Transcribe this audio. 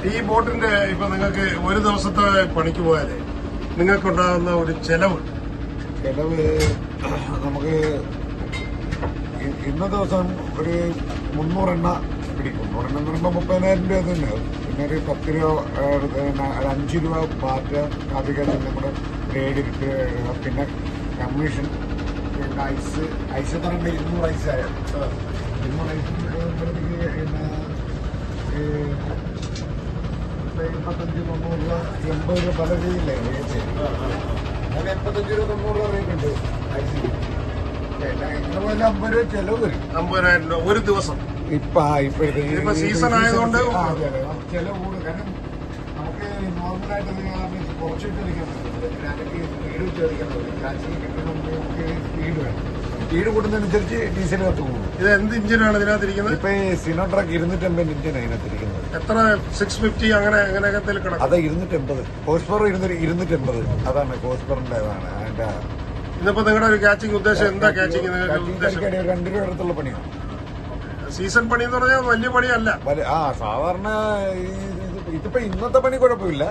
ഈ ബോട്ടിന്റെ ഇപ്പൊ നിങ്ങൾക്ക് ഒരു ദിവസത്തെ പണിക്ക് പോയാലേ നിങ്ങൾക്കുണ്ടാകുന്ന ഒരു ചെലവ് നമുക്ക് ഇന്ന ദിവസം ഒരു 300 എണ്ണ പിടിക്കും. 300 എണ്ണ എന്ന് പറയുമ്പോൾ 30,000 രൂപ തന്നെ. പിന്നെ ഒരു 10 രൂപ ഒരു 5 രൂപ പാറ്റ കാപ്പിക്കാശെല്ലാം കൂടെ ഗ്രേഡ് പിന്നെ കമ്മീഷൻ, പിന്നെ ഐസ് തരേണ്ട 200 ഐസായ 200 ഐസ് പിന്നെ 85, 90 രൂപ 80 രൂപ പല രീതിയില്ലേ റേറ്റ്. അങ്ങനെ 85 രൂപ 90 രൂപ റേറ്റ് ഉണ്ട് ഐസിന്. എങ്ങനെ പോയാലും 50 രൂപ ചെലവ് വരും. 50,000 രൂപ ഒരു ദിവസം. ഇപ്പോഴത്തെ സീസൺ ആയതുകൊണ്ട് ചെലവ് കൂടും. കാരണം നമുക്ക് നോർമലായിട്ട് കുറച്ചിട്ട് അടിക്കാൻ പറ്റില്ല. സ്പീഡ് വെച്ച് അടിക്കാൻ പറ്റില്ല. കാച്ചിൽ കിട്ടുമ്പോൾ നമുക്ക് സ്പീഡ് വേണം. സ്പീഡ് കൂടുന്നതനുസരിച്ച് ഡീസൽ കത്ത് കൂടും. ഇത് എന്ത് ഇഞ്ചിനാണ് ഇതിനകത്തിരിക്കുന്നത്? ഇപ്പൊ സിനോട്രാക്ക് 250 ഇഞ്ചിനാണ് ഇതിനകത്തിരിക്കുന്നത്. എത്ര 650 അങ്ങനെ എങ്ങനെയൊക്കെ കിടക്കും? അത് 250 ഹോഴ്സ് പവർ 250. അതാണ് ഹോഴ്സ് പവറിന്റേതാണ് അതിന്റെ. ഇന്നിപ്പോ നിങ്ങളുടെ ഒരു ക്യാച്ചിങ് ഉദ്ദേശം എന്താ? ക്യാച്ചിങ് 2 രൂപ അടുത്തുള്ള പണിയാണ്. സീസൺ പണി എന്ന് പറഞ്ഞാൽ വലിയ പണിയല്ല. സാധാരണ ഇതിപ്പോ ഇന്നത്തെ പണി കുഴപ്പമില്ല.